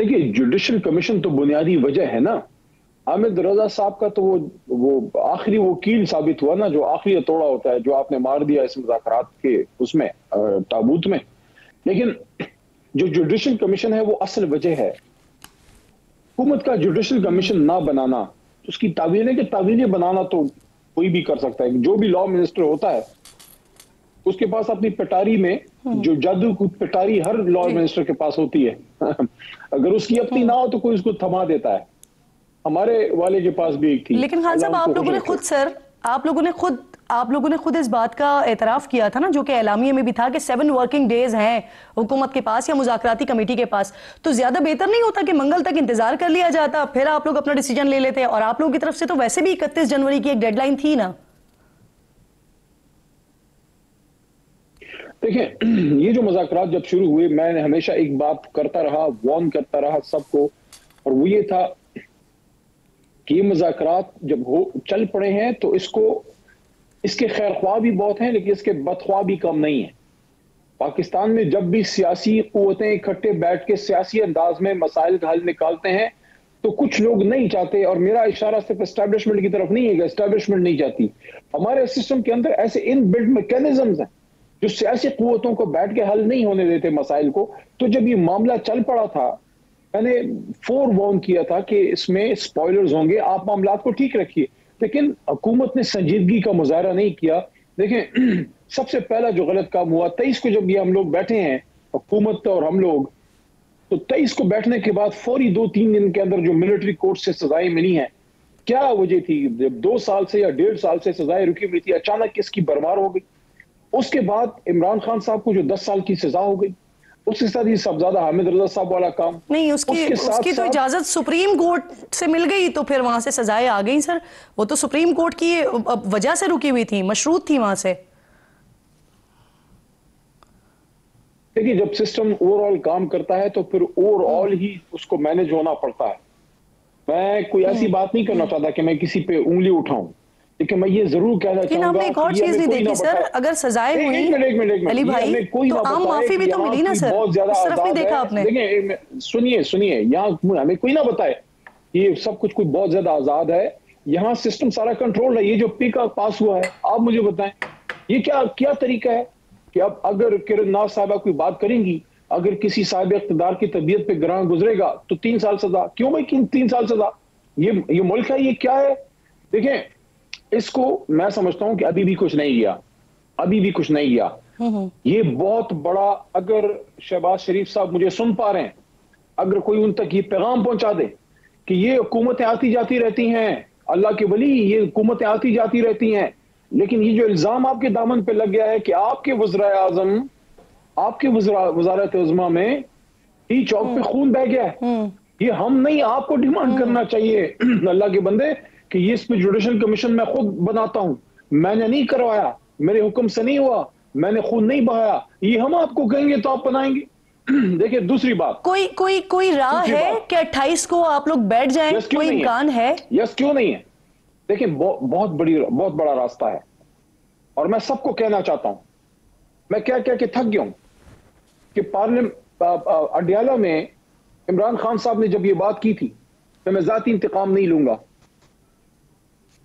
دیکھیے judicial commission تو بنیادی وجہ ہے نا. حامد رضا صاحب کا تو وہ آخری وکیل ثابت ہوا نا, جو آخری ہتھوڑا ہوتا ہے جو آپ نے مار دیا اس مذاکرات کے اس میں تابوت میں. لیکن جو جوڈیشل کمیشن ہے وہ اصل وجہ ہے. حکومت کا جوڈیشل کمیشن نہ بنانا, اس کی تعویلیں بنانا تو کوئی بھی کر سکتا ہے. جو بھی لا منسٹر ہوتا ہے اس کے پاس اپنی پٹاری میں جو جادو کو پٹاری ہر لا منسٹر کے پاس ہوتی ہے. اگر اس کی اپنی نہ ہو تو کوئی اس کو تھما دیتا ہے. ہمارے والے کے پاس بھی ایک تھی. لیکن خان صاحب آپ لوگوں نے خود اس بات کا اعتراف کیا تھا نا, جو کہ اعلامیے میں بھی تھا کہ 7 ورکنگ ڈیز ہیں حکومت کے پاس یا مذاکراتی کمیٹی کے پاس. تو زیادہ بہتر نہیں ہوتا کہ منگل تک انتظار کر لیا جاتا, پھر آپ لوگ اپنا ڈیسیجن لے لیتے؟ اور آپ لوگوں کی طرف سے تو ویسے بھی 31 جنوری کی ایک ڈیڈ لائن تھی نا. دیکھیں یہ جو مذاکرات جب شروع ہوئے, میں نے ہمیشہ ایک بات کرتا رہا, وارن کرتا رہا سب کو, اور وہ یہ تھا کہ یہ مذاکرات جب چل پڑے ہیں تو اس کے خیر خواہ بھی بہت ہیں لیکن اس کے بدخواہ بھی کم نہیں ہیں. پاکستان میں جب بھی سیاسی قوتیں اکٹھے بیٹھ کے سیاسی انداز میں مسائل کا حل نکالتے ہیں تو کچھ لوگ نہیں چاہتے, اور میرا اشارہ صرف اسٹیبلشمنٹ کی طرف نہیں ہے کہ اسٹیبلشمنٹ نہیں چاہتی. ہمارے سسٹم کے اندر ایسے ان بلڈ میکینزمز ہیں جو سیاسی قوتوں کو بیٹھ کے حل نہیں ہونے دیتے مسائل کو. تو جب یہ معاملہ چل پڑا تھا میں نے وارن کیا تھا کہ اس میں سپوائلرز ہوں گے, آپ معاملات کو ٹھیک رکھیے. لیکن حکومت نے سنجیدگی کا مظاہرہ نہیں کیا. دیکھیں سب سے پہلا جو غلط کام ہوا 23 کو جب یہ ہم لوگ بیٹھے ہیں حکومت اور ہم لوگ, تو 23 کو بیٹھنے کے بعد فوری 2-3 دن کے اندر جو ملٹری کورٹ سے سزائیں ملی ہیں, کیا وجہ تھی؟ جب 2 سال سے یا 1.5 سال سے سزائیں رکی ہوئی تھی, اچانک اس کی برمار ہو گئی. اس کے بعد عمران خان صاحب کو جو 10 سال کی سزا ہو گئی, اس کے ساتھ یہ صاحبزادہ حامد رضا صاحب والا کام نہیں. اس کی تو اجازت سپریم کورٹ سے مل گئی تو پھر وہاں سے سزائیں آ گئی. سر وہ تو سپریم کورٹ کی وجہ سے رکی ہوئی تھی, مشروط تھی وہاں سے. دیکھیے جب سسٹم اوور آل کام کرتا ہے تو پھر اوور آل ہی اس کو مینج ہونا پڑتا ہے. میں کوئی ایسی بات نہیں کرنا چاہتا کہ میں کسی پہ انگلی اٹھاؤں, لیکن میں یہ ضرور کہنا چاہوں گا ہم نے ایک اور چیز نہیں دیکھی سر. اگر سزائیں ہوئی علی بھائی تو عام معافی بھی تو ملی نا سر, اس طرف نہیں دیکھا آپ نے. دیکھیں سنیے یہاں ہمیں کوئی نہ بتائے یہ سب کچھ کوئی بہت زیادہ آزاد ہے. یہاں سسٹم سارا کنٹرول ہے. یہ جو پی کا پاس ہوا ہے آپ مجھے بتائیں یہ کیا طریقہ ہے کہ اب اگر کرن ناز صاحبہ کوئی بات کریں گی, اگر کسی صاحب اقتدار کی طبیعت پہ گراں گزرے گا تو 3 سال سزا. کیوں بھائی 3 سال سزا؟ یہ ملک ہے, یہ کیا ہے؟ دیکھیں اس کو میں سمجھتا ہوں کہ ابھی بھی کچھ نہیں گیا. یہ بہت بڑا, اگر شہباز شریف صاحب مجھے سن پا رہے ہیں, اگر کوئی ان تک یہ پیغام پہنچا دے کہ یہ حکومتیں آتی جاتی رہتی ہیں, اللہ کے ولی یہ حکومتیں آتی جاتی رہتی ہیں, لیکن یہ جو الزام آپ کے دامن پہ لگ گیا ہے کہ آپ کے وزرائے اعظم, آپ کے وزارت عظمیٰ میں ٹی چوک پہ خون بہ گیا ہے, یہ ہم نہیں, آپ کو ڈیمانڈ کرنا چاہیے اللہ کے بندے کہ یہ اس پہ جوڈیشل کمیشن میں خود بناتا ہوں, میں نے نہیں کروایا, میرے حکم سے نہیں ہوا, میں نے خون نہیں بہایا, یہ ہم آپ کو کہیں گے تو آپ بنائیں گے. دیکھیں دوسری بات, کوئی راہ ہے کہ 28 کو آپ لوگ بیٹھ جائیں؟ کوئی امکان ہے؟ یس کیوں نہیں ہے. دیکھیں بہت بڑا راستہ ہے, اور میں سب کو کہنا چاہتا ہوں, میں کیا کہ تھک گیا ہوں کہ اڈیالہ میں عمران خان صاحب نے جب یہ بات کی تھی کہ میں ذاتی انتقام نہیں لوں گا.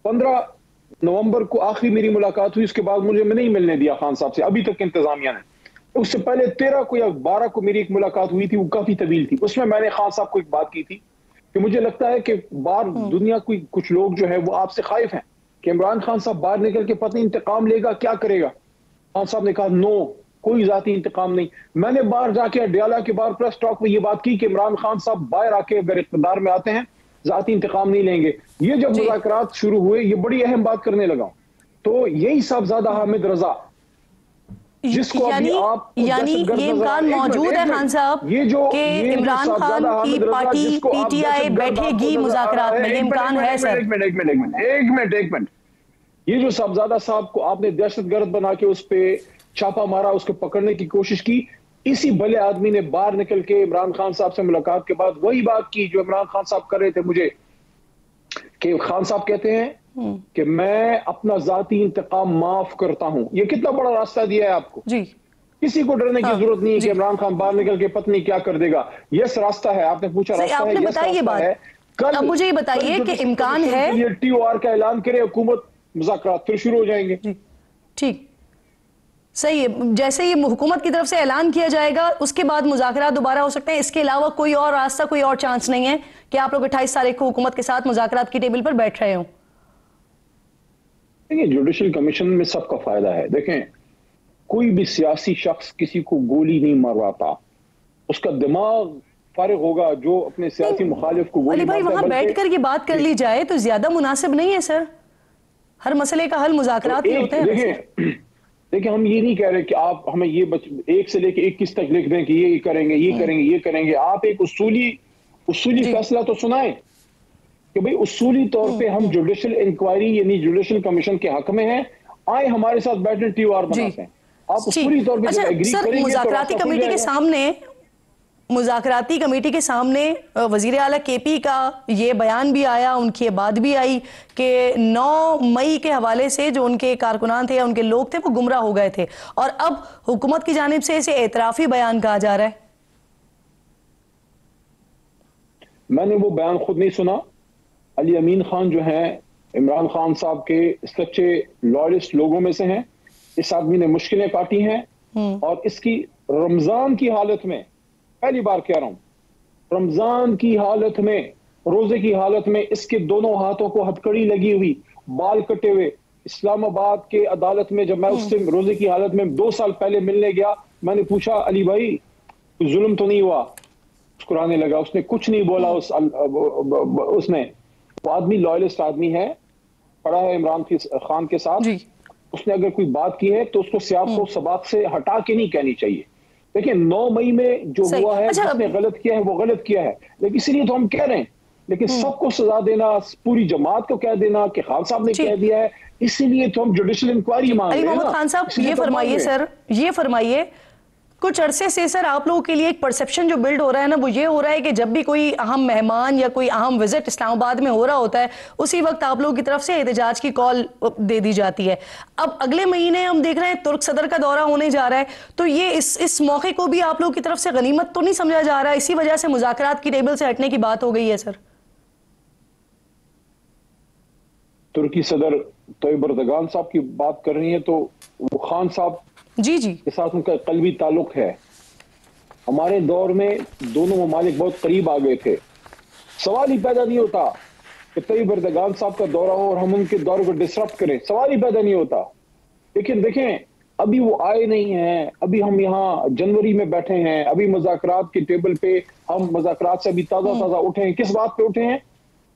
15 نومبر کو آخری میری ملاقات ہوئی, اس کے بعد مجھے نہیں ملنے دیا خان صاحب سے ابھی تک انتظامیہ نے. اس سے پہلے 13 کو یا 12 کو میری ایک ملاقات ہوئی تھی, وہ کافی طویل تھی. اس میں نے خان صاحب کو ایک بات کی تھی کہ مجھے لگتا ہے کہ باہر دنیا کچھ لوگ جو ہے وہ آپ سے خائف ہیں کہ عمران خان صاحب باہر نکل کے پتہ نہیں انتقام لے گا, کیا کرے گا. خان صاحب نے کہا نو, کوئی ذاتی انتقام نہیں. میں نے باہر جا کے اڈیالہ کے باہر پریس ٹاک میں یہ بات کی کہ عمران خان صاحب باہر آ کے اگر اقتدار میں آتے ہیں ذاتی انتقام نہیں لیں گے. یہ جب مذاکرات شروع ہوئے, یہ بڑی اہم بات کرنے لگا, تو یہی صاحبزادہ حامد رضا جس کو ابھی آپ یعنی یہ امکان موجود ہے خان صاحب کہ عمران خان کی پارٹی پی ٹی آئی بیٹھے گی مذاکرات میں, یہ امکان ہے سر؟ ایک منٹ. یہ جو صاحبزادہ صاحب کو آپ نے دہشت گرد بنا کے اس پہ چھاپا مارا, اس کو پکڑنے کی کوشش کی, اسی بھلے آدمی نے باہر نکل کے عمران خان صاحب سے ملاقات کے بعد وہی بات کی جو عمران خان صاحب کر رہے تھے مجھے, کہ خان صاحب کہتے ہیں کہ میں اپنا ذاتی انتقام معاف کرتا ہوں. یہ کتنا بڑا راستہ دیا ہے آپ کو. جی کسی کو ڈرنے کی ضرورت نہیں ہے کہ عمران خان باہر نکل کے پتہ نہیں کیا کر دے گا. یس راستہ ہے, آپ نے پوچھا راستہ ہے, یس راستہ ہے. اب مجھے یہ بتائیے کہ امکان ہے ٹی او آر کا اعلان کرے حکومت, مذاکرات پھر شروع ہو جائیں گے. ٹھیک, صحیح ہے. جیسے یہ حکومت کی طرف سے اعلان کیا جائے گا اس کے بعد مذاکرات دوبارہ ہو سکتے ہیں. اس کے علاوہ کوئی اور راستہ, کوئی اور چانس نہیں ہے کہ آپ لوگ 28 تاریخ کو حکومت کے ساتھ مذاکرات کی ٹیبل پر بیٹھ رہے ہوں؟ دیکھیں, جوڈیشل کمیشن میں سب کا فائدہ ہے. دیکھیں, کوئی بھی سیاسی شخص کسی کو گولی نہیں مرواتا, اس کا دماغ فارغ ہوگا جو اپنے سیاسی مخالف کو گولی علی بھائی وہاں بیٹھ کر یہ بات کر لی جائے تو زیادہ مناسب نہیں ہے سر؟ ہر مسئلے کا حل مذاکرات ہی ہوتے ہیں. دیکھیں ہم یہ نہیں کہہ رہے کہ آپ ہمیں یہ 1 سے لے کے 21 تک لکھ دیں کہ یہ کریں گے, یہ کریں گے, یہ کریں گے. آپ ایک اصولی فیصلہ تو سنائیں کہ بھئی اصولی طور پہ ہم جوڈیشل انکوائری یعنی جوڈیشل کمیشن کے حق میں ہیں, آئیں ہمارے ساتھ بیٹھیں, ٹی او آر بناتے ہیں. آپ اصولی طور پہ ایگری کریں گے. مذاکراتی کمیٹی کے سامنے وزیر اعلیٰ کے پی کا یہ بیان بھی آیا, ان کی بات بھی آئی کہ 9 مئی کے حوالے سے جو ان کے کارکنان تھے یا ان کے لوگ تھے وہ گمراہ ہو گئے تھے, اور اب حکومت کی جانب سے اسے اعترافی بیان کہا جا رہا ہے. میں نے وہ بیان خود نہیں سنا. علی امین خان جو ہیں عمران خان صاحب کے سچے لائلسٹ لوگوں میں سے ہیں. اس آدمی نے مشکلیں کاٹی ہیں, اور اس کی رمضان کی حالت میں, پہلی بار کہہ رہا ہوں, رمضان کی حالت میں, روزے کی حالت میں اس کے دونوں ہاتھوں کو ہتھکڑی لگی ہوئی, بال کٹے ہوئے, اسلام آباد کے عدالت میں جب میں اس سے روزے کی حالت میں 2 سال پہلے ملنے گیا, میں نے پوچھا علی بھائی کوئی ظلم تو نہیں ہوا؟ مسکرانے لگا, اس نے کچھ نہیں بولا. اس نے, وہ آدمی لائلسٹ آدمی ہے, پڑا ہے عمران خان کے ساتھ. اس نے اگر کوئی بات کی ہے تو اس کو سیاق و سباق سے ہٹا کے نہیں کہنی چاہیے. دیکھیں 9 مئی میں جو ہوا ہے, جس نے غلط کیا ہے وہ غلط کیا ہے, لیکن اس لیے تو ہم کہہ رہے ہیں. لیکن سب کو سزا دینا, پوری جماعت کو کہہ دینا کہ خان صاحب نے کہہ دیا ہے, اسی لیے تو ہم جوڈیشل انکوائری مانگ رہے ہیں. علی محمد خان صاحب یہ فرمائیے سر, یہ فرمائیے کچھ عرصے سے سر آپ لوگوں کے لیے ایک پرسپشن جو بلڈ ہو رہا ہے نا, وہ یہ ہو رہا ہے کہ جب بھی کوئی اہم مہمان یا کوئی اہم وزٹ اسلام آباد میں ہو رہا ہوتا ہے اسی وقت آپ لوگوں کی طرف سے احتجاج کی کال دے دی جاتی ہے. اب اگلے مہینے ہم دیکھ رہے ہیں ترک صدر کا دورہ ہونے جا رہا ہے, تو یہ اس موقع کو بھی آپ لوگوں کی طرف سے غنیمت تو نہیں سمجھا جا رہا ہے؟ اسی وجہ سے مذاکرات کی ٹیبل سے ہٹنے کی بات ہو گئی ہے سر. ترکی صدر طیب اردگان صاحب کی بات کر رہی ہیں تو وہ خان صاحب جی کے ساتھ ان کا قلبی تعلق ہے. ہمارے دور میں دونوں ممالک بہت قریب آ گئے تھے. سوال ہی پیدا نہیں ہوتا کہ طیب اردگان صاحب کا دورہ ہو اور ہم ان کے دورے کو ڈسرپٹ کریں, سوال ہی پیدا نہیں ہوتا. لیکن دیکھیں ابھی وہ آئے نہیں ہیں, ابھی ہم یہاں جنوری میں بیٹھے ہیں, ابھی مذاکرات کی ٹیبل پہ ہم مذاکرات سے ابھی تازہ اٹھے ہیں. کس بات پہ اٹھے ہیں؟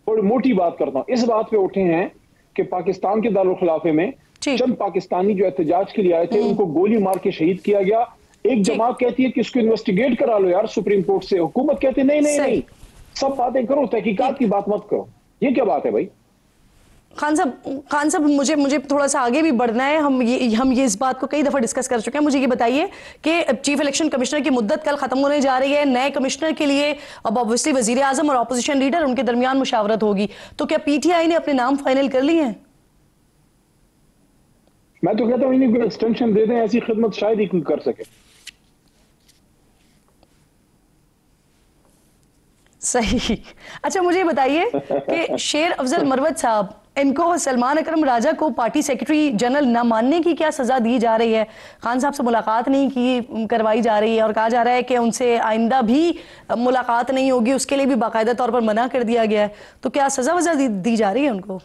تھوڑی موٹی بات کرتا ہوں, اس بات پہ اٹھے ہیں کہ پاکستان کے دارالخلافے میں چند پاکستانی جو احتجاج کے لیے آئے تھے ان کو گولی مار کے شہید کیا گیا. ایک جماعت کہتی ہے کہ اس کو انویسٹیگیٹ کرا لو یار سپریم کورٹ سے, حکومت کہتی ہے نہیں, سب باتیں کرو, تحقیقات کی بات مت کرو. یہ کیا بات ہے بھائی؟ خان صاحب مجھے تھوڑا سا آگے بھی بڑھنا ہے. ہم یہ اس بات کو کئی دفعہ ڈسکس کر چکے ہیں. مجھے یہ بتائیے کہ چیف الیکشن کمشنر کی مدت کل ختم ہونے جا رہی ہے. نئے کمشنر کے لیے اب obviously وزیر اعظم اور اپوزیشن لیڈر ان کے درمیان مشاورت ہوگی, تو کیا پی ٹی آئی نے اپنے نام فائنل کر لیے ہیں؟ میں تو کہتا ہوں انہیں کوئی ایکسٹینشن دے دیں, ایسی خدمت شاید ہی کوئی کر سکے. صحیح. اچھا مجھے بتائیے کہ شیر افضل مروت صاحب, ان کو سلمان اکرم راجہ کو پارٹی سیکرٹری جنرل نہ ماننے کی کیا سزا دی جا رہی ہے؟ خان صاحب سے ملاقات نہیں کروائی جا رہی ہے اور کہا جا رہا ہے کہ ان سے آئندہ بھی ملاقات نہیں ہوگی, اس کے لیے بھی باقاعدہ طور پر منع کر دیا گیا ہے. تو کیا سزا وزا دی جا رہی ہے ان کو؟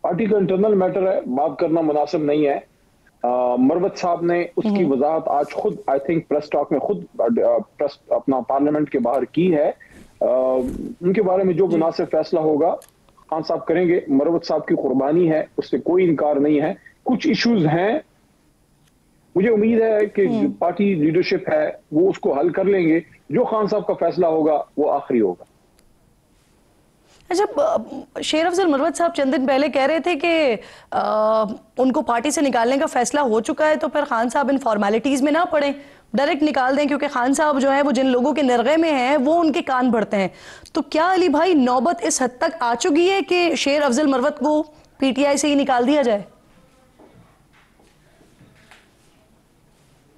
پارٹی کا انٹرنل میٹر ہے, بات کرنا مناسب نہیں ہے. مروت صاحب نے اس کی وضاحت آج خود آئی تھنک پریس ٹاک میں خود اپنا پارلیمنٹ کے باہر کی ہے. ان کے بارے میں جو مناسب فیصلہ ہوگا خان صاحب کریں گے. مروت صاحب کی قربانی ہے, اس سے کوئی انکار نہیں ہے. کچھ ایشوز ہیں, مجھے امید ہے کہ پارٹی لیڈرشپ ہے وہ اس کو حل کر لیں گے. جو خان صاحب کا فیصلہ ہوگا وہ آخری ہوگا. اچھا شیر افضل مروت صاحب چند دن پہلے کہہ رہے تھے کہ ان کو پارٹی سے نکالنے کا فیصلہ ہو چکا ہے, تو پھر خان صاحب ان فارمیلٹیز میں نہ پڑیں, ڈائریکٹ نکال دیں, کیونکہ خان صاحب جو ہیں وہ جن لوگوں کے نرغے میں ہیں وہ ان کے کان بھرتے ہیں. تو کیا علی بھائی نوبت اس حد تک آ چکی ہے کہ شیر افضل مروت کو پی ٹی آئی سے ہی نکال دیا جائے؟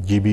GB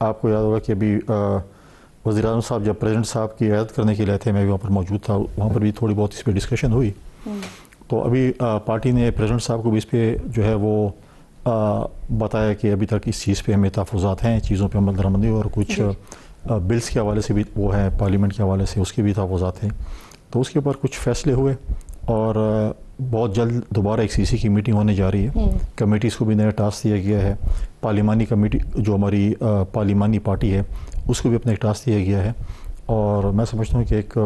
آپ کو یاد ہوگا کہ ابھی وزیر اعظم صاحب جب پریزیڈنٹ صاحب کی عیادت کرنے کے لیے تھے، میں بھی وہاں پر موجود تھا، وہاں پر بھی تھوڑی بہت اس پہ ڈسکشن ہوئی. تو ابھی پارٹی نے پریزیڈنٹ صاحب کو بھی اس پہ جو ہے وہ بتایا کہ ابھی تک اس چیز پہ ہمیں تحفظات ہیں، چیزوں پہ عمل درآمدی، اور کچھ بلز کے حوالے سے بھی وہ ہے، پارلیمنٹ کے حوالے سے اس کے بھی تحفظات ہیں. تو اس کے اوپر کچھ فیصلے ہوئے اور بہت جلد دوبارہ ایک CC کی میٹنگ ہونے جا رہی ہے. کمیٹیز کو بھی نیا ٹاسک دیا گیا ہے. پارلیمانی کمیٹی جو ہماری پارلیمانی پارٹی ہے اس کو بھی اپنا ایک ٹاسک دیا گیا ہے، اور میں سمجھتا ہوں کہ ایک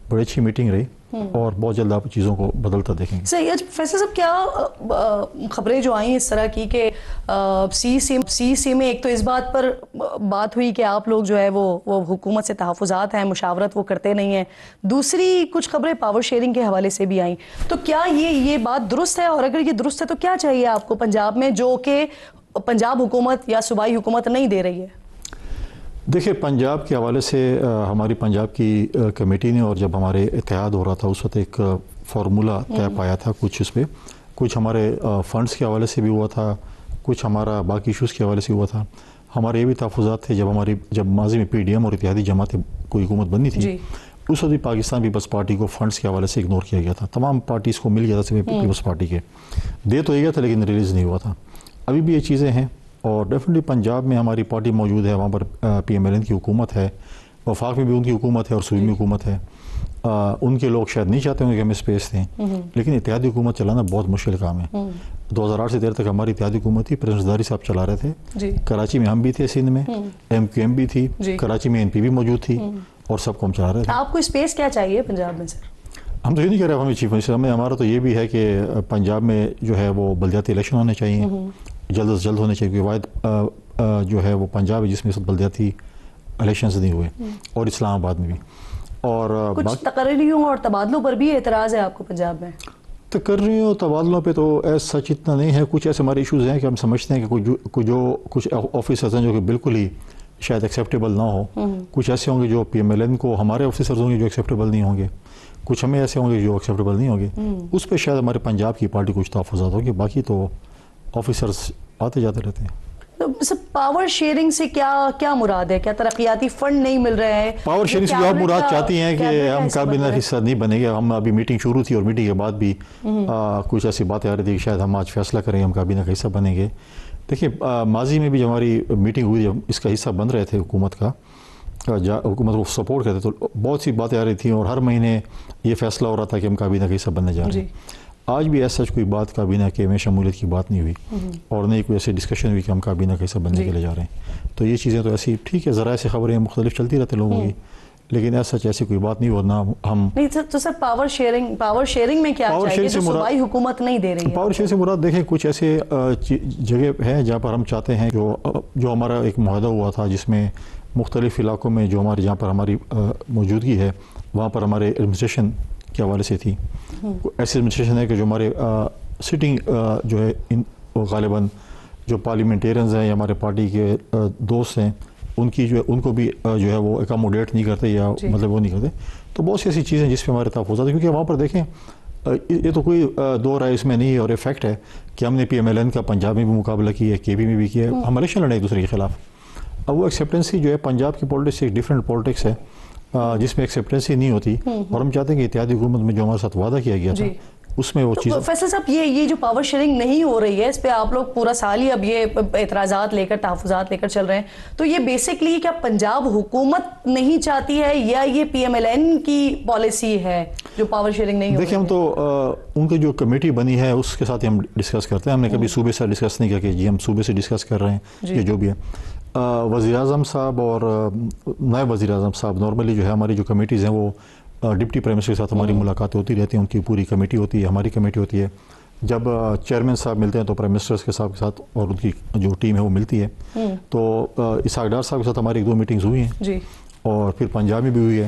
بڑی اچھی میٹنگ رہی اور بہت جلد آپ چیزوں کو بدلتا دیکھیں گے. صحیح. فیصل صاحب، کیا خبریں جو آئیں اس طرح کی کہ CC میں ایک تو اس بات پر بات ہوئی کہ آپ لوگ جو ہے وہ حکومت سے تحفظات ہیں، مشاورت وہ کرتے نہیں ہیں، دوسری کچھ خبریں پاور شیئرنگ کے حوالے سے بھی آئیں. تو کیا یہ بات درست ہے؟ اور اگر یہ درست ہے تو کیا چاہیے آپ کو پنجاب میں جو کہ پنجاب حکومت یا صوبائی حکومت نہیں دے رہی ہے؟ دیکھیں، پنجاب کے حوالے سے ہماری پنجاب کی کمیٹی نے، اور جب ہمارے اتحاد ہو رہا تھا اس وقت ایک فارمولا طے پایا تھا. کچھ اس پہ کچھ ہمارے فنڈز کے حوالے سے بھی ہوا تھا، کچھ ہمارا باقی ایشوز کے حوالے سے ہوا تھا. ہمارے یہ بھی تحفظات تھے جب ماضی میں PDM اور اتحادی جماعتیں کوئی حکومت بنی تھی، اس وقت بھی پاکستان پیپلز پارٹی کو فنڈز کے حوالے سے اگنور کیا گیا تھا. تمام پارٹیز کو مل گیا تھا پیپلز پارٹی کے، دے تو گیا تھا لیکن ریلیز نہیں ہوا تھا. ابھی بھی یہ چیزیں ہیں، اور ڈیفینیٹلی پنجاب میں ہماری پارٹی موجود ہے، وہاں پر PMLN کی حکومت ہے، وفاق میں بھی ان کی حکومت ہے اور صوبے میں حکومت ہے. ان کے لوگ شاید نہیں چاہتے ہوں کہ ہمیں اسپیس دیں، لیکن اتحادی حکومت چلانا بہت مشکل کام ہے. 2008 سے دیر تک ہماری اتحادی حکومت تھی، پریزیڈنٹ زرداری صاحب چلا رہے تھے. کراچی میں ہم بھی تھے، سندھ میں MQM بھی تھی، کراچی میں NP بھی موجود تھی، اور سب کو ہم چلا رہے تھے. آپ کو اسپیس کیا چاہیے پنجاب میں سر؟ ہم تو یہ نہیں کہہ رہے ہمیں چیف منسٹر، ہمارا تو یہ بھی ہے کہ پنجاب میں جو ہے وہ بلدیاتی الیکشن ہونے چاہیے، جلد از جلد ہونے چاہیے، کیونکہ واحد جو ہے وہ پنجاب ہے جس میں بلدیاتی الیکشنز نہیں ہوئے، اور اسلام آباد میں بھی. اور کچھ تقرریوں اور تبادلوں پر بھی اعتراض ہے آپ کو پنجاب میں؟ تقرریوں تبادلوں پہ تو ایسا سچ اتنا نہیں ہے. کچھ ایسے ہمارے ایشوز ہیں کہ ہم سمجھتے ہیں کہ کچھ آفیسرز ہیں جو کہ بالکل ہی شاید ایکسیپٹیبل نہ ہو. کچھ ایسے ہوں گے جو PMLN کو، ہمارے آفیسرز ہوں گے جو ایکسیپٹیبل نہیں ہوں گے، کچھ ہمیں ایسے ہوں گے جو ایکسیپٹیبل نہیں ہوں گے. اس پہ شاید ہمارے پنجاب کی پارٹی کچھ تحفظات ہوگی، باقی تو آفیسرز آتے جاتے رہتے ہیں. پاور شیئرنگ سے کیا مراد ہے؟ کیا ترقیاتی فنڈ نہیں مل رہے ہیں؟ پاور شیئرنگ سے جو آپ مراد چاہتی ہیں کہ ہم کابینہ کا حصہ نہیں بنے گے. ہم ابھی میٹنگ شروع تھی اور میٹنگ کے بعد بھی کچھ ایسی باتیں آ رہی تھی کہ شاید ہم آج فیصلہ کریں ہم کابینہ کا حصہ بنیں گے. دیکھیں، ماضی میں بھی جب ہماری میٹنگ ہوئی، جب اس کا حصہ بن رہے تھے حکومت کا، حکومت کو سپورٹ کرتے، تو بہت سی باتیں آ رہی تھیں اور ہر مہینے یہ فیصلہ ہو رہا تھا کہ ہم کابینہ کا حصہ بننے جا رہے ہیں. آج بھی ایسا کوئی بات کابینہ کے میں شمولیت کی بات نہیں ہوئی، اور نہ ہی کوئی ایسی ڈسکشن ہوئی کہ ہم کابینہ کا حصہ بننے کے لیے جا رہے ہیں. تو یہ چیزیں تو ایسی ٹھیک ہے، ذرائع سے خبریں مختلف چلتی رہتے لوگوں کی، لیکن ایسا ایسی کوئی بات نہیں ہونا. ہم نہیں تو سر پاور شیئرنگ میں کیا چاہیے جو صوبائی حکومت نہیں دے رہی ہے؟ پاور شیئرنگ سے مراد دیکھیں کچھ ایسے جگہ ہیں جہاں پر ہم چاہتے ہیں جو ہمارا ایک معاہدہ ہوا تھا جس میں مختلف علاقوں میں جو جہاں پر ہماری موجودگی ہے وہاں پر ہمارے ایڈمنسٹریشن کے حوالے سے تھی. ایسی ایڈمنسٹریشن ہے کہ جو ہمارے سٹنگ جو ہے غالباً جو پارلیمنٹیرینز ہیں یا ہمارے پارٹی کے دوست ہیں ان کو بھی جو ہے وہ اکاموڈیٹ نہیں کرتے یا مطلب وہ نہیں کرتے. تو بہت سی ایسی چیزیں جس پہ ہمارے تحفظات ہیں، کیونکہ وہاں پر دیکھیں یہ تو کوئی دو رائے اس میں نہیں ہے، اور فیکٹ ہے کہ ہم نے PMLN کا پنجاب میں بھی مقابلہ کیا ہے، KB میں بھی کیا ہے، ہم الیکشن لڑے ایک دوسرے کے خلاف. اب وہ ایکسیپٹنسی جو ہے پنجاب کی پولیٹکس ایک ڈیفرنٹ پولیٹکس ہے جس میں ایکسیپٹنسی نہیں ہوتی، اور ہم چاہتے ہیں کہ اتحادی حکومت میں جو ہمارے ساتھ وعدہ کیا گیا تھا اس میں وہ چیز. فیصل صاحب، یہ جو پاور شیئرنگ نہیں ہو رہی ہے اس پہ آپ لوگ پورا سال ہی اب یہ اعتراضات لے کر تحفظات لے کر چل رہے ہیں، تو یہ بیسکلی کیا پنجاب حکومت نہیں چاہتی ہے یا یہ PMLN کی پالیسی ہے جو پاور شیئرنگ نہیں ہو رہی ہے؟ دیکھیں، ہم تو ان کی جو کمیٹی بنی ہے اس کے ساتھ ہم ڈسکس کرتے ہیں. ہم نے کبھی صوبے سے ڈسکس نہیں کیا کہ جی ہم صوبے سے ڈسکس کر رہے ہیں یا جو بھی ہے. وزیر اعظم صاحب اور نائب وزیر اعظم صاحب نارملی جو ہے ہماری جو کمیٹیز ہیں وہ ڈپٹی پرائم منسٹر کے ساتھ ہماری ملاقاتیں ہوتی رہتی ہیں. ان کی پوری کمیٹی ہوتی ہے، ہماری کمیٹی ہوتی ہے. جب چیئرمین صاحب ملتے ہیں تو پرائم منسٹر کے ساتھ اور ان کی جو ٹیم ہے وہ ملتی ہے. تو اسحاق ڈار صاحب کے ساتھ ہماری 2 میٹنگز ہوئی ہیں، اور پھر پنجاب میں بھی ہوئی ہے،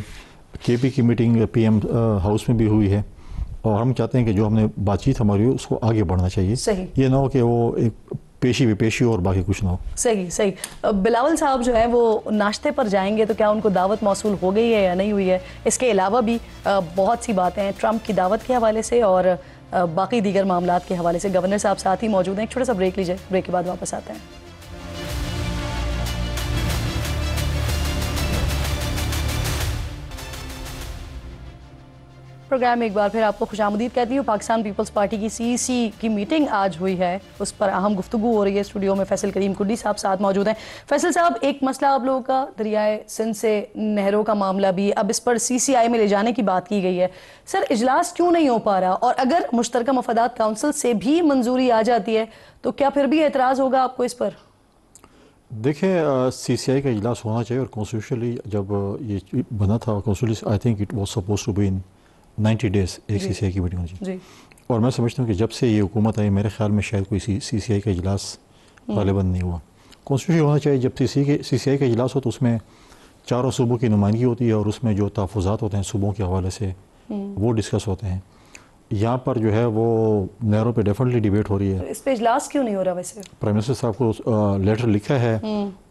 KP کی میٹنگ PM ہاؤس میں بھی ہوئی ہے. اور ہم چاہتے ہیں کہ جو ہم نے بات چیت ہماری اس کو آگے بڑھنا چاہیے. یہ نہ ہو کہ وہ ایک پیشی بھی پیشی اور باقی کچھ نہ ہو. صحیح. بلاول صاحب جو ہیں وہ ناشتے پر جائیں گے، تو کیا ان کو دعوت موصول ہو گئی ہے یا نہیں ہوئی ہے؟ اس کے علاوہ بھی بہت سی باتیں ہیں ٹرمپ کی دعوت کے حوالے سے اور باقی دیگر معاملات کے حوالے سے. گورنر صاحب ساتھ ہی موجود ہیں. ایک چھوٹا سا بریک لیجیے، بریک کے بعد واپس آتے ہیں. پروگرام میں ایک بار پھر آپ کو خوشامدید کہتی ہوں. پاکستان پیپلز پارٹی کی CEC کی میٹنگ آج ہوئی ہے, اس پر اہم گفتگو ہو رہی ہے. اسٹوڈیو میں فیصل کریم کڈی صاحب ساتھ موجود ہیں. فیصل صاحب, ایک مسئلہ آپ لوگوں کا دریائے سندھ سے نہروں کا معاملہ بھی, اب اس پر CCI میں لے جانے کی بات کی گئی ہے. سر, اجلاس کیوں نہیں ہو پا رہا, اور اگر مشترکہ مفادات کونسل سے بھی منظوری آ جاتی ہے تو کیا پھر بھی اعتراض ہوگا آپ کو اس پر؟ دیکھیں, CCI کا اجلاس ہونا چاہیے, اور کانسٹیٹیوشنلی جب یہ بنا تھا constitutionally I think it was suppose to be in 90 days ایک CCI کی میٹنگ ہونی چاہیے. اور میں سمجھتا ہوں کہ جب سے یہ حکومت آئی میرے خیال میں شاید کوئی CCI کا اجلاس غالباً نہیں ہوا. کانسٹیٹیوشن ہونا چاہیے, جب CCI کا اجلاس ہو تو اس میں چاروں صوبوں کی نمائندگی ہوتی ہے, اور اس میں جو تحفظات ہوتے ہیں صوبوں کے حوالے سے وہ ڈسکس ہوتے ہیں. یہاں پر جو ہے وہ نہروں پہ ڈیفینیٹلی ڈیبیٹ ہو رہی ہے. اس پہ اجلاس کیوں نہیں ہو رہا ویسے؟ پرائم منسٹر صاحب کو لیٹر لکھا ہے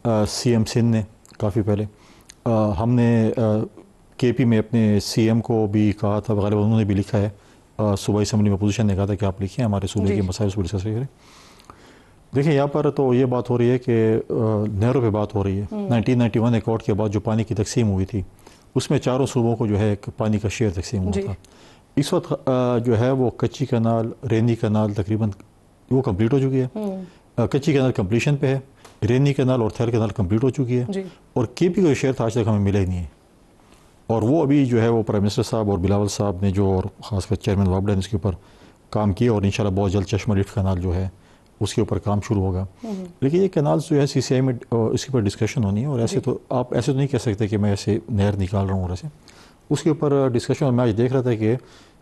CM سندھ نے کافی پہلے. ہم نے KP میں اپنے CM کو بھی کہا تھا, غالباً انہوں نے بھی لکھا ہے, صوبائی اسمبلی میں اپوزیشن نے کہا تھا کہ آپ لکھیں ہمارے صوبے کے مسائل کو ڈسکس کریں. دیکھیں, یہاں پر تو یہ بات ہو رہی ہے کہ نہروں پہ بات ہو رہی ہے. 1991 ایکارڈ کے بعد جو پانی کی تقسیم ہوئی تھی اس میں چاروں صوبوں کو جو ہے پانی کا شیئر تقسیم ہوا تھا. اس وقت جو ہے وہ کچی کنال, رینی کنال تقریباً وہ کمپلیٹ ہو چکی ہے. کچی کنال کمپلیشن پہ ہے, رینی کنال اور تھیر کنال کمپلیٹ ہو چکی ہے, اور KP کا جو شیئر تھا آج تک ہمیں ملا ہی نہیں ہے. اور وہ ابھی جو ہے وہ پرائم منسٹر صاحب اور بلاول صاحب نے جو, اور خاص کر چیئرمین وابڈا نے اس کے اوپر کام کیا, اور انشاءاللہ بہت جلد چشمہ لفٹ کنال جو ہے اس کے اوپر کام شروع ہوگا. لیکن یہ کنالز جو ہے CCI میں اس کے اوپر ڈسکشن ہونی ہے, اور ایسے تو آپ ایسے تو نہیں کہہ سکتے کہ میں ایسے نہر نکال رہا ہوں, اور ایسے اس کے اوپر ڈسکشن. میں آج دیکھ رہا تھا کہ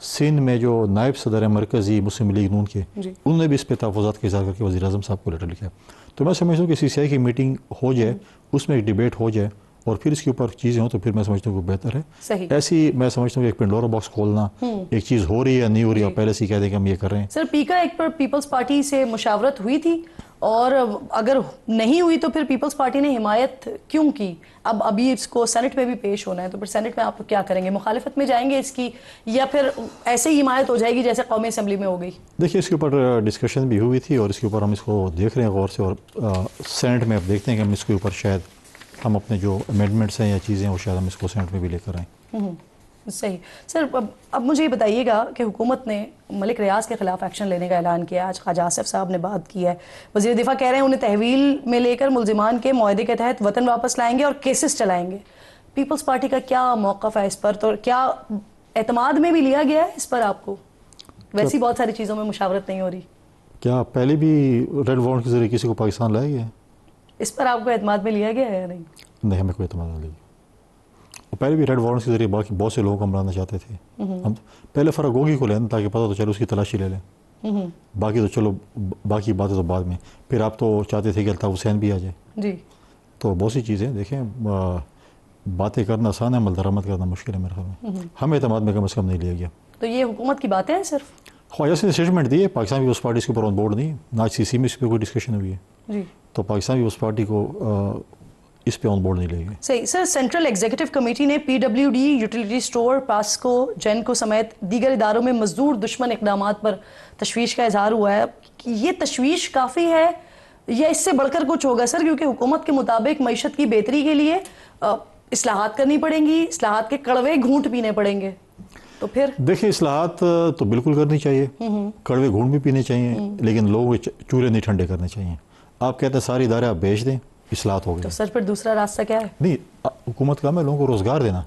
سندھ میں جو نائب صدر مرکزی مسلم لیگ نون کے, انہوں نے بھی اس پہ تحفظات کا اظہار کر کے وزیر اعظم صاحب کو لیٹر لکھا ہے. تو میں سمجھتا ہوں کہ CCI کی میٹنگ ہو جائے, اس میں ایک ڈیبیٹ ہو جائے, اور پھر اس کے اوپر چیزیں ہوں تو پھر میں سمجھتا ہوں کہ بہتر ہے. ایسی میں سمجھتا ہوں کہ ایک پنڈورا باکس کھولنا, ایک چیز ہو رہی ہے یا نہیں ہو رہی ہے, پہلے سے کہہ دیں کہ ہم یہ کر رہے ہیں. سر, پیکا ایک پر پیپلز پارٹی سے مشاورت ہوئی تھی, اور اگر نہیں ہوئی تو پھر پیپلز پارٹی نے حمایت کیوں کی؟ ابھی اس کو سینٹ میں بھی پیش ہونا ہے, تو پھر سینٹ میں آپ کیا کریں گے؟ مخالفت میں جائیں گے اس کی, یا پھر ایسے ہی حمایت ہو جائے گی جیسے قومی اسمبلی میں ہو گئی؟ دیکھیے, اس کے اوپر ڈسکشن بھی ہوئی تھی, اور اس کے اوپر ہم اس کو دیکھ رہے ہیں غور سے, اور سینٹ میں اب دیکھتے ہیں کہ ہم اس کے اوپر شاید ہم اپنے جو امینڈمنٹس ہیں یا چیزیں ہیں وہ شاید ہم اس کو سینٹ میں بھی لے کر آئیں. صحیح. سر, اب مجھے یہ بتائیے گا کہ حکومت نے ملک ریاض کے خلاف ایکشن لینے کا اعلان کیا. آج خواجہ آصف صاحب نے بات کی ہے, وزیر دفاع کہہ رہے ہیں انہیں تحویل میں لے کر ملزمان کے معاہدے کے تحت وطن واپس لائیں گے اور کیسز چلائیں گے. پیپلز پارٹی کا کیا موقف ہے اس پر, تو کیا اعتماد میں بھی لیا گیا ہے اس پر آپ کو؟ ویسی بہت ساری چیزوں میں مشاورت نہیں ہو رہی. کیا پہلے بھی ریڈ وارنٹ کے ذریعے کسی کو پاکستان لایا گیا ہے؟ اس پر آپ کو اعتماد میں لیا گیا ہے یا نہیں؟ نہیں, ہمیں کوئی اعتماد نہیں لیا. پہلے بھی ریڈ وارنٹ کے ذریعے باقی بہت سے لوگوں کو ہم لانا چاہتے تھے. ہم پہلے فرق گوگی کو لیں تاکہ پتہ تو چلو اس کی تلاشی لے لیں, باقی تو چلو باقی باتیں تو بعد میں. پھر آپ تو چاہتے تھے کہ الطاف حسین بھی آ جائے. جی, تو بہت سی چیزیں دیکھیں, باتیں کرنا آسان ہے, عمل درآمد کرنا مشکل ہے میرے خیال میں. ہمیں اعتماد میں کم از کم نہیں لیا گیا. تو یہ حکومت کی باتیں ہیں صرف؟ خواجہ سے اسٹیٹمنٹ دی ہے, پاکستان پیپلز پارٹی اس کے اوپر آن بورڈ نہیں. نہ CC میں اس پہ کوئی ڈسکشن ہوئی ہے. جی, تو پاکستان پیپلز پارٹی کو اس پہ آن بورڈ نہیں لے گئے. صحیح. سر, سینٹرل ایگزیکٹو کمیٹی نے PWD, یوٹیلیٹی اسٹور, پاسکو, جینکو سمیت دیگر اداروں میں مزدور دشمن اقدامات پر تشویش کا اظہار ہوا ہے. یہ تشویش کافی ہے یا اس سے بڑھ کر کچھ ہوگا سر؟ کیونکہ حکومت کے مطابق معیشت کی بہتری کے لیے اصلاحات کرنی پڑیں گی, اصلاحات کے کڑوے گھونٹ پینے پڑیں گے, تو پھر دیکھیں اصلاحات تو بالکل کرنی چاہیے, کڑوے گھونٹ بھی پینے چاہیے, لیکن لوگوں کے چولہے نہیں ٹھنڈے کرنے چاہیے. آپ کہتے ہیں سارے ادارے آپ بیچ دیں, اصلاحات ہو گئی. تو سر پھر دوسرا راستہ کیا ہے؟ نہیں, حکومت کا میں لوگوں کو روزگار دینا,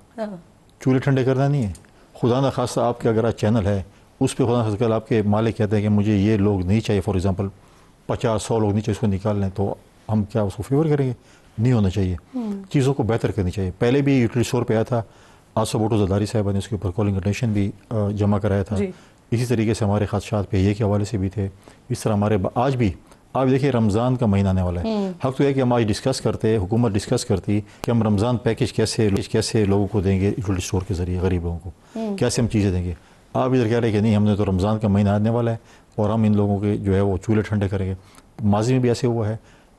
چولہے ٹھنڈے کرنا نہیں ہے. خدا نہ خاصہ آپ کے اگر چینل ہے اس پہ خدا نہ خاصہ آپ کے مالک کہتے ہیں کہ مجھے یہ لوگ نہیں چاہیے, فار ایگزامپل 50-100 لوگ نہیں چاہیے, اس کو نکال لیں, تو ہم کیا اس کو فیور کریں گے؟ نہیں ہونا چاہیے. چیزوں کو بہتر کرنی چاہیے. پہلے بھی یوٹیلیٹی اسٹور پہ آیا تھا, آصف بھٹو زرداری صاحبہ نے اس کے اوپر کالنگ اٹینشن بھی جمع کرایا تھا. اسی طریقے سے ہمارے خدشات پہ یہ کے حوالے سے بھی تھے. اس طرح ہمارے آج بھی آپ دیکھیں رمضان کا مہینہ آنے والا ہے. حق تو ہے کہ ہم آج ڈسکس کرتے, حکومت ڈسکس کرتی کہ ہم رمضان پیکج کیسے لوگوں کو دیں گے, یوٹیلیٹی اسٹور کے ذریعے غریب لوگوں کو کیسے ہم چیزیں دیں گے. آپ ادھر کہہ رہے ہیں کہ نہیں, ہم نے تو رمضان کا مہینہ آنے والا ہے اور ہم ان لوگوں کے جو ہے وہ چولہے ٹھنڈے کریں گے. ماضی میں بھی ایسے ہوا ہے,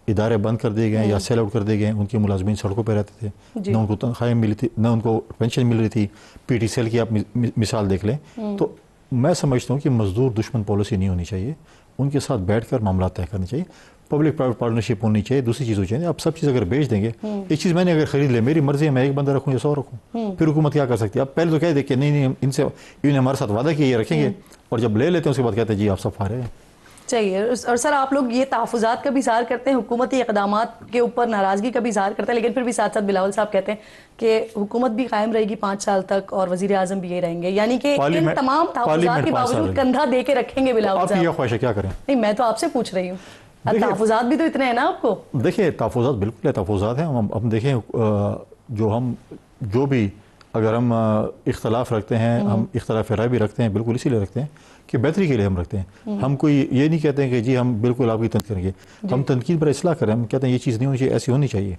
ادارے بند کر دیے گئے یا سیل آؤٹ کر دیے گئے. ان کے ملازمین سڑکوں پہ رہتے تھے, نہ ان کو تنخواہیں ملی تھی, نہ ان کو پینشن مل رہی تھی. PT سیل کی آپ مثال دیکھ لیں. تو میں سمجھتا ہوں کہ مزدور دشمن پالیسی نہیں ہونی چاہیے، ان کے ساتھ بیٹھ کر معاملات طے کرنے چاہیے، پبلک پرائیویٹ پارٹنرشپ ہونی چاہیے، دوسری چیز ہونی چاہیے. آپ سب چیز اگر بیچ دیں گے، ایک چیز میں نے اگر خرید لے، میری مرضی ہے میں ایک بندہ رکھوں یا 100 رکھوں، پھر حکومت کیا کر سکتی ہے؟ آپ پہلے تو کہہ دیں کہ نہیں ان سے انہوں نے ہمارے ساتھ وعدہ کیا یہ رکھیں گے، اور جب لے لیتے ہیں اس کے بعد کہتے ہیں جی آپ سب فارغ ہیں. چاہیے. اور سر آپ لوگ یہ تحفظات کا بھی اظہار کرتے ہیں، حکومتی اقدامات کے اوپر ناراضگی کا بھی اظہار کرتے ہیں، لیکن پھر بھی ساتھ ساتھ بلاول صاحب کہتے ہیں کہ حکومت بھی قائم رہے گی 5 سال تک اور وزیر اعظم بھی یہ رہیں گے، یعنی کہ ان تمام تحفظات کے باوجود کندھا دے کے رکھیں گے بلاول صاحب. آپ کی یہ خواہش ہے کیا کریں؟ نہیں میں تو آپ سے پوچھ رہی ہوں، تحفظات بھی تو اتنے ہیں نا آپ کو. دیکھیں تحفظات بالکل ہے، تحفظات ہیں. ہم دیکھیں جو بھی اگر ہم اختلاف رکھتے ہیں، ہم اختلاف رائے بھی رکھتے ہیں، بالکل اسی لیے رکھتے ہیں کہ بہتری کے لیے ہم رکھتے ہیں. ہم کوئی یہ نہیں کہتے ہیں کہ جی ہم بالکل آپ کی تنقید کریں گے، ہم تنقید پر اصلاح کریں. ہم کہتے ہیں یہ چیز نہیں ہونی چاہیے، ایسی ہونی چاہیے،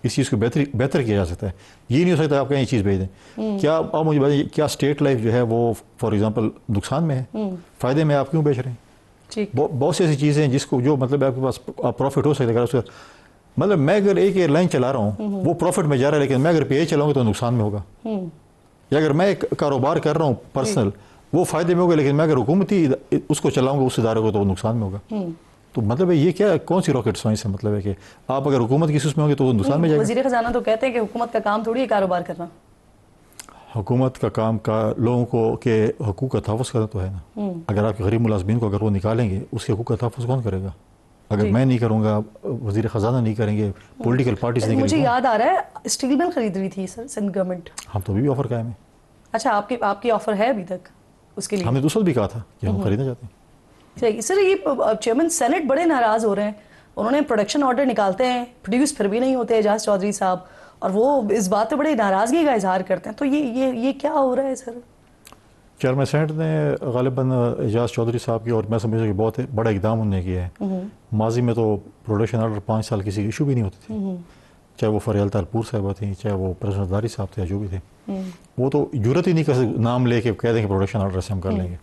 اس چیز کو بہتر کیا جا سکتا ہے. یہ نہیں ہو سکتا آپ کہیں یہ چیز بھیج دیں. کیا آپ مجھے بتائیے کیا اسٹیٹ لائف جو ہے وہ فار ایگزامپل نقصان میں ہے؟ فائدے میں آپ کیوں بیچ رہے ہیں؟ بہت سی ایسی چیزیں ہیں جس کو جو مطلب آپ کے پاس پروفٹ ہو سکتا ہے. اگر مطلب میں اگر ایک ایئر لائن چلا رہا ہوں وہ پروفٹ میں جا رہا ہے، لیکن میں اگر پی اے چلاؤں گا تو نقصان میں ہوگا. یا اگر میں ایک کاروبار کر رہا ہوں پرسنل، وہ فائدے میں ہوگا، لیکن میں اگر حکومتی اس کو چلاؤں گا اس ادارے کو تو وہ نقصان میں ہوگا. تو مطلب ہے یہ کیا کون سی راکٹ سائنس ہے؟ مطلب ہے کہ آپ اگر حکومت کی سوچ میں ہوں گے تو وہ نقصان میں جائے گا. وزیر خزانہ تو کہتے ہیں کہ حکومت کا کام تھوڑی ہے کاروبار کرنا. حکومت کا کام کا لوگوں کو کہ حقوق کا تحفظ کرنا تو ہے نا. اگر آپ کے غریب ملازمین کو اگر وہ نکالیں گے اس کے حقوق کا تحفظ کون کرے گا؟ اگر میں نہیں کروں گا، وزیر خزانہ نہیں کریں گے، پولیٹیکل پارٹیز نہیں کریں گے. مجھے یاد آ رہا ہے اسٹیل مل خرید رہی تھی سر سندھ گورنمنٹ. ہم تو بھی آفر قائم ہیں. اچھا آپ کی آفر ہے ابھی تک اس کے لیے؟ ہم نے دوسرا بھی کہا تھا کہ ہم خریدنا چاہتے ہیں. صحیح. سر یہ چیئرمین سینٹ بڑے ناراض ہو رہے ہیں، انہوں نے پروڈکشن آرڈر نکالتے ہیں، پروڈیوس پھر بھی نہیں ہوتے اعجاز چودھری صاحب، اور وہ اس بات پہ بڑی ناراضگی کا اظہار کرتے ہیں. تو یہ کیا ہو رہا ہے سر؟ چیئرمین سینٹ نے غالباً اعجاز چودھری صاحب کی، اور میں سمجھتا ہوں کہ بہت بڑا اقدام انہوں نے کیا ہے. ماضی میں تو پروڈکشن آرڈر 5 سال کسی ایشو بھی نہیں ہوتے تھے، چاہے وہ فریال تالپور صاحبہ تھیں، چاہے وہ پریزیڈنٹ داری صاحب تھے، جو بھی تھے. وہ تو جرت ہی نہیں کر سکتے نام لے کے کہہ دیں کہ پروڈکشن آرڈر سے ہم کر لیں گے.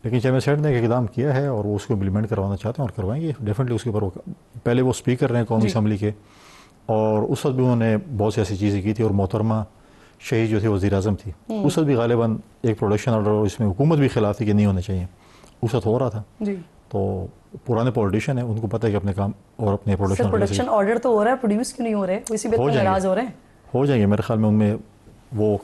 لیکن چیئرمین سینٹ نے ایک اقدام کیا ہے اور وہ اس کو امپلیمنٹ کروانا چاہتے ہیں اور کروائیں گے ڈیفینیٹلی. اس کے اوپر پہلے وہ اسپیکر رہے قومی اسمبلی کے، اور اس وقت بھی انہوں نے بہت سی ایسی چیزیں کی تھی. اور محترمہ شہید جو تھی وزیر اعظم تھی، اس وقت بھی غالباً ایک پروڈکشن آرڈر، اور اس میں حکومت بھی خلاف تھی کہ نہیں ہونا چاہیے، اس وقت ہو رہا تھا. تو پرانے پولیٹیشین ہیں، ان کو پتہ ہے کہ اپنے کام اور اپنے پروڈکشن آرڈر تو ہو رہا ہے، پروڈیوس کیوں نہیں ہو رہے؟ اسی پہ ناراض ہو رہے ہیں. ہو جائیں گے میرے خیال میں، ان میں وہ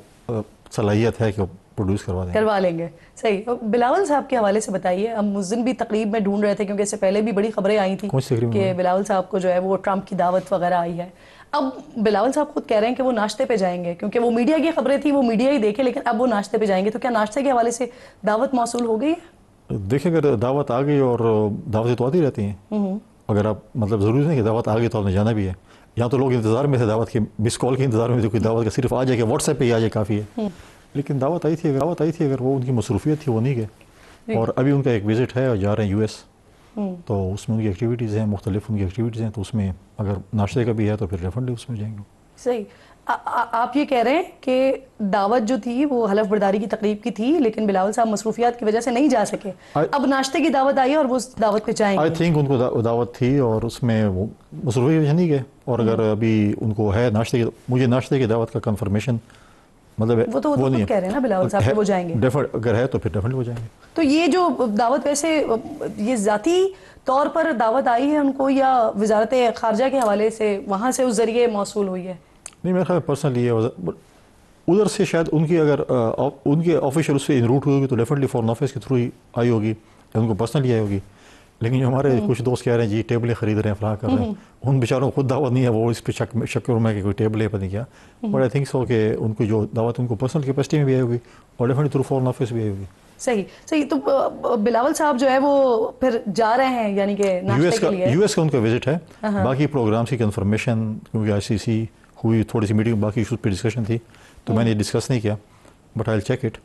صلاحیت ہے کہ پروڈیوس کروا لیں گے. صحیح. بلاول صاحب کے حوالے سے بتائیے، ہم اس دن بھی تقریب میں ڈھونڈ رہے تھے کیونکہ اس سے پہلے بھی بڑی خبریں آئی تھیں کہ بلاول صاحب کو جو ہے وہ ٹرمپ کی دعوت وغیرہ آئی ہے. اب بلاول صاحب خود کہہ رہے ہیں کہ وہ ناشتے پہ جائیں گے، کیونکہ وہ میڈیا کی خبریں تھیں، وہ میڈیا ہی دیکھے، لیکن اب وہ ناشتے پہ جائیں گے. تو کیا ناشتے کے حوالے سے دعوت موصول ہو گئی ہے؟ دیکھیں اگر دعوت آ گئی، اور دعوتیں تو آتی رہتی ہیں، اگر آپ مطلب ضروری نہیں کہ دعوت آ گئی تو آپ نے جانا بھی ہے. یہاں تو لوگ انتظار میں تھے دعوت کے، مس کال کے انتظار میں تھے، کوئی دعوت کا صرف آ جائے کہ واٹس ایپ پہ ہی آ جائے کافی ہے. لیکن دعوت آئی تھی اگر وہ ان کی مصروفیت تھی وہ نہیں گئے. اور ابھی ان کا ایک وزٹ ہے اور جا رہے ہیں US، تو اس میں ان کی ایکٹیویٹیز ہیں، مختلف ان کی ایکٹیویٹیز ہیں. تو اس میں اگر ناشتے کا بھی ہے تو پھر ڈیفینیٹلی اس میں جائیں گے. صحیح. آپ یہ کہہ رہے ہیں کہ دعوت جو تھی وہ حلف برداری کی تقریب کی تھی، لیکن بلاول صاحب مصروفیات کی وجہ سے نہیں جا سکے. اب ناشتے کی دعوت آئی ہے اور وہ اس دعوت پہ جائیں گے. آئی تھنک ان کو دعوت تھی اور اس میں وہ مصروفیت کی وجہ نہیں گئے. اور اگر ابھی ان کو ہے مجھے ناشتے کی دعوت کا کنفرمیشن مطلب وہ تو نہیں کہہ رہے ہیں نا بلاول صاحب کہ وہ جائیں گے. اگر ہے تو پھر ڈیفینیٹلی وہ جائیں گے. تو یہ جو دعوت ویسے یہ ذاتی طور پر دعوت آئی ہے ان کو، یا وزارت خارجہ کے حوالے سے وہاں سے اس ذریعے موصول ہوئی ہے؟ نہیں میرے خیال پرسنلی ادھر سے شاید ان کی اگر ان کے آفیشیل اس سے ان روٹ ہوگی تو ڈیفینیٹلی فورن آفس کے تھرو ہی آئی ہوگی یا ان کو پرسنلی آئی ہوگی. لیکن جو ہمارے کچھ دوست کہہ رہے ہیں جی ٹیبلیں خرید رہے ہیں فلاں کر رہے ہیں، ان بیچاروں کو خود دعوت نہیں ہے، وہ اس پہ شک میں کہ کوئی ٹیبل ہے پتہ نہیں کیا. بٹ آئی تھنک سو کہ ان کی جو دعوت ان کو پرسنل کیپیسٹی میں بھی آئی ہوگی اور ڈیفینیٹلی تھرو فورن آفس بھی آئی ہوگی. صحیح. تو بلاول صاحب جو ہے وہ پھر جا رہے ہیں یعنی کہ ناشتے کے لیے؟ US کا ان کا وزٹ ہے. باقی پروگرامس کی کنفرمیشن کیونکہ ICC ہوئی تھوڑی سی میٹنگ، باقی ایشوز پہ ڈسکشن تھی تو میں نے ڈسکس نہیں کیا، but I will check it.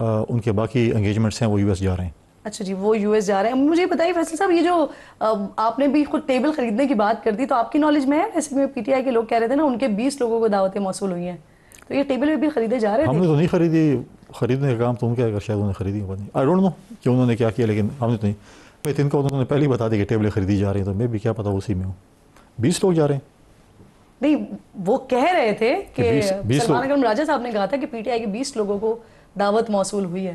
ان کے باقی انگیجمنٹس ہیں وہ US جا رہے ہیں. اچھا جی، وہ US جا رہے ہیں. مجھے بتائیے فیصل صاحب، یہ جو آپ نے بھی خود ٹیبل خریدنے کی بات کر دی، تو آپ کی نالج میں ہے؟ ویسے میں PTI کے لوگ کہہ رہے تھے نا ان کے 20 لوگوں کو دعوتیں موصول ہوئی ہیں، تو یہ ٹیبل بھی خریدے جا رہے تھے؟ ہم نے تو نہیں خریدی، خریدنے کا کام تو ان کا شاید انہوں نے خریدی ہوگی. آئی ڈونٹ نو کہ انہوں نے کیا کیا، لیکن ہم نے تو نہیں. میں ان کو انہوں نے پہلے ہی بتا دی کہ ٹیبلیں خریدی جا رہی ہیں، تو میں بھی کیا پتا اسی میں ہوں. 20 لوگ جا رہے ہیں. نہیں، وہ کہہ رہے تھے کہ سلمان اکرم راجہ صاحب نے کہا تھا کہ PTI کے 20 لوگوں کو دعوت موصول ہوئی ہے.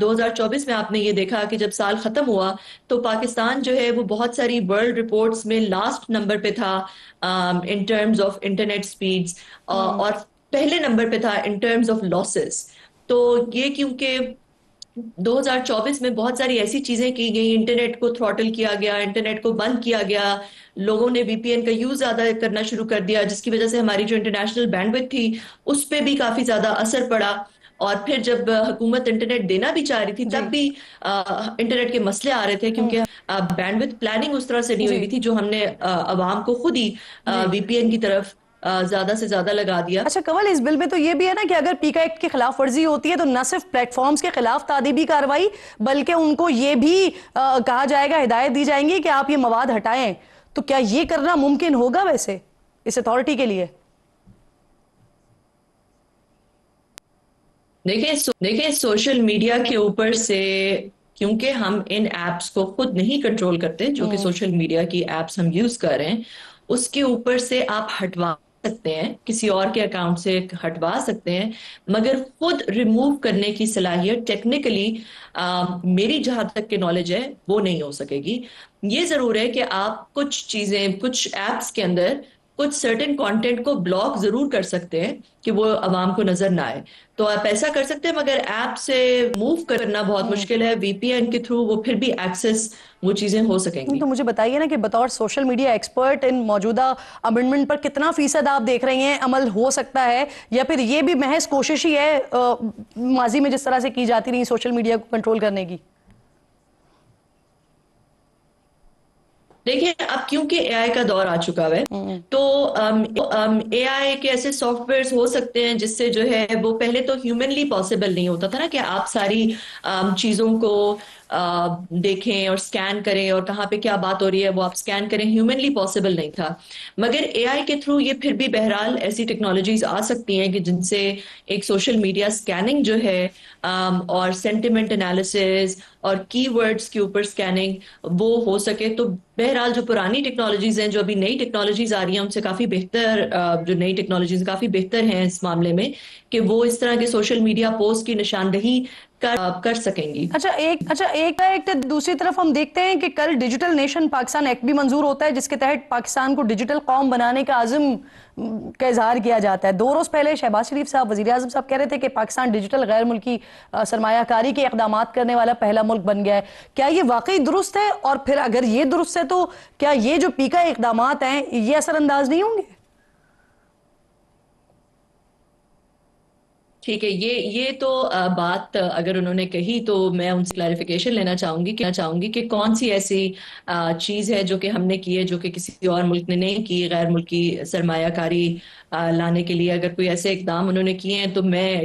2024 میں آپ نے یہ دیکھا کہ جب سال ختم ہوا تو پاکستان جو ہے وہ بہت ساری ورلڈ رپورٹس میں لاسٹ نمبر پہ تھا ان ٹرمز آف انٹرنیٹ سپیڈز، اور پہلے نمبر پہ تھا ان ٹرمز آف لاسز. تو یہ کیونکہ 2024 میں بہت ساری ایسی چیزیں کی گئی، انٹرنیٹ کو تھروٹل کیا گیا، انٹرنیٹ کو بند کیا گیا، لوگوں نے وی پی این کا یوز زیادہ کرنا شروع کر دیا، جس کی وجہ سے ہماری جو انٹرنیشنل بینڈوڈ تھی اس پہ بھی کافی زیادہ اثر پڑا. اور پھر جب حکومت انٹرنیٹ دینا بھی چاہ رہی تھی تب بھی انٹرنیٹ کے مسئلے آ رہے تھے، کیونکہ بینڈوڈ پلاننگ اس طرح سے نہیں ہوئی تھی، جو ہم نے عوام کو خود ہی وی پی این کی طرف زیادہ سے زیادہ لگا دیا. اچھا کنول، اس بل میں تو یہ بھی ہے نا کہ اگر پیکا ایکٹ کی خلاف ورزی ہوتی ہے تو نہ صرف پلیٹ فارمز کے خلاف تعدیبی کارروائی، بلکہ ان کو یہ بھی کہا جائے گا، ہدایت دی جائیں گی کہ آپ یہ مواد ہٹائیں. تو کیا یہ کرنا ممکن ہوگا ویسے اس اتھارٹی کے لیے؟ دیکھیں سوشل میڈیا کے اوپر سے، کیونکہ ہم ان ایپس کو خود نہیں کنٹرول کرتے، جو کہ سوشل میڈیا کی ایپس ہم یوز کر رہے ہیں، اس کے اوپر سے آپ ہٹوا سکتے ہیں، کسی اور کے اکاؤنٹ سے ہٹوا سکتے ہیں، مگر خود ریموو کرنے کی صلاحیت ٹیکنیکلی میری جہاں تک کے نالج ہے وہ نہیں ہو سکے گی. یہ ضرور ہے کہ آپ کچھ چیزیں، کچھ ایپس کے اندر کچھ سرٹن کانٹینٹ کو بلاک ضرور کر سکتے ہیں کہ وہ عوام کو نظر نہ آئے، تو آپ ایسا کر سکتے ہیں، مگر ایپ سے موو کرنا بہت مشکل ہے. وی پی این کے تھرو وہ پھر بھی ایکسس وہ چیزیں ہو سکیں گی. تو مجھے بتائیے نا کہ بطور سوشل میڈیا ایکسپرٹ ان موجودہ امنڈمنٹ پر کتنا فیصد آپ دیکھ رہی ہیں عمل ہو سکتا ہے، یا پھر یہ بھی محض کوشش ہی ہے ماضی میں جس طرح سے کی جاتی رہی سوشل میڈیا کو کنٹرول کرنے کی؟ دیکھیں اب کیونکہ اے آئی کا دور آ چکا ہے، تو اے آئی کے ایسے سافٹ ویئرز ہو سکتے ہیں جس سے جو ہے وہ پہلے تو ہیومنلی پاسبل نہیں ہوتا تھا نا کہ آپ ساری چیزوں کو دیکھیں اور سکین کریں اور کہاں پہ کیا بات ہو رہی ہے وہ آپ سکین کریں، ہیومنلی پاسبل نہیں تھا. مگر اے آئی کے تھرو یہ پھر بھی بہرحال ایسی ٹیکنالوجیز آ سکتی ہیں کہ جن سے ایک سوشل میڈیا سکیننگ جو ہے اور سینٹیمنٹ انالیسز اور کی ورڈز کے اوپر سکیننگ وہ ہو سکے. تو بہرحال جو پرانی ٹیکنالوجیز ہیں، جو ابھی نئی ٹیکنالوجیز آ رہی ہیں، ان سے کافی بہتر، جو نئی ٹیکنالوجیز کافی بہتر ہیں اس معاملے میں کہ وہ اس طرح کے سوشل میڈیا پوسٹ کی نشاندہی کر سکیں گی. ایک دوسری طرف ہم دیکھتے ہیں کہ کل ڈیجیٹل نیشن پاکستان ایکٹ بھی منظور ہوتا ہے، جس کے تحت پاکستان کو ڈیجیٹل قوم بنانے کا عزم کا اظہار کیا جاتا ہے. 2 روز پہلے شہباز شریف صاحب، وزیر اعظم صاحب کہہ رہے تھے کہ پاکستان ڈیجیٹل غیر ملکی سرمایہ کاری کے اقدامات کرنے والا پہلا ملک بن گیا ہے. کیا یہ واقعی درست ہے؟ اور پھر اگر یہ درست ہے تو کیا یہ جو پیکا اقدامات ہیں یہ اثر انداز نہیں ہوں گے؟ ٹھیک ہے، یہ تو بات اگر انہوں نے کہی تو میں ان سے کلیریفیکیشن لینا چاہوں گی کہ کون سی ایسی چیز ہے جو کہ ہم نے کی ہے جو کہ کسی اور ملک نے نہیں کی. غیر ملکی سرمایہ کاری لانے کے لیے اگر کوئی ایسے اقدام انہوں نے کیے ہیں تو میں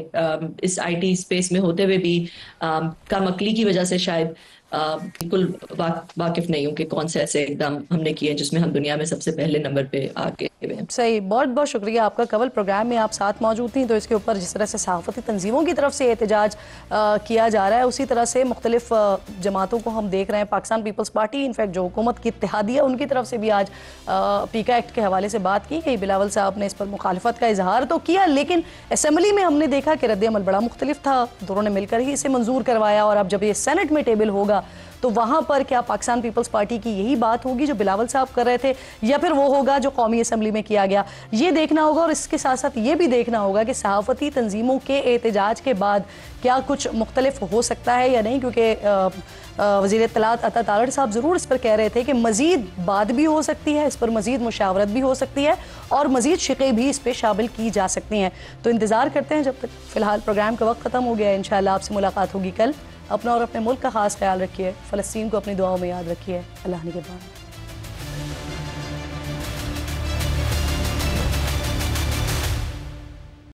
اس آئی ٹی اسپیس میں ہوتے ہوئے بھی کم عقلی کی وجہ سے شاید بالکل واقف نہیں ہوں کہ کون سے ایسے اقدام ہم نے کیے ہیں جس میں ہم دنیا میں سب سے پہلے نمبر پہ آگے ہوئے ہیں. صحیح، بہت بہت شکریہ آپ کا. کول پروگرام میں آپ ساتھ موجود تھیں، تو اس کے اوپر جس طرح سے صحافتی تنظیموں کی طرف سے احتجاج کیا جا رہا ہے، اسی طرح سے مختلف جماعتوں کو ہم دیکھ رہے ہیں. پاکستان پیپلز پارٹی، انفیکٹ جو حکومت کی اتحادیہ، ان کی طرف سے بھی آج پیکا ایکٹ کے حوالے سے بات کی گئی. بلاول صاحب نے اس پر مخالفت کا اظہار تو کیا، لیکن اسمبلی میں ہم نے دیکھا کہ رد عمل بڑا مختلف تھا. دونوں نے مل کر ہی اسے منظور کروایا، اور اب جب یہ سینٹ میں ٹیبل ہوگا تو وہاں پر کیا پاکستان پیپلز پارٹی کی یہی بات ہوگی جو بلاول صاحب کر رہے تھے، یا پھر وہ ہوگا جو قومی اسمبلی میں کیا گیا؟ یہ دیکھنا ہوگا. اور اس کے ساتھ ساتھ یہ بھی دیکھنا ہوگا کہ صحافتی تنظیموں کے احتجاج کے بعد کیا کچھ مختلف ہو سکتا ہے یا نہیں، کیونکہ وزیر اطلاعات عطا تارڑ صاحب ضرور اس پر کہہ رہے تھے کہ مزید بات بھی ہو سکتی ہے، اس پر مزید مشاورت بھی ہو سکتی ہے، اور مزید شقیں بھی اس پہ شامل کی جا سکتی ہیں. تو انتظار کرتے ہیں جب تک. فی الحال پروگرام کا وقت ختم ہو گیا ہے. انشاءاللہ آپ سے ملاقات ہوگی کل. اپنا اور اپنے ملک کا خاص خیال رکھیے. فلسطین کو اپنی دعاؤں میں یاد رکھیے. اللہ نگہبان.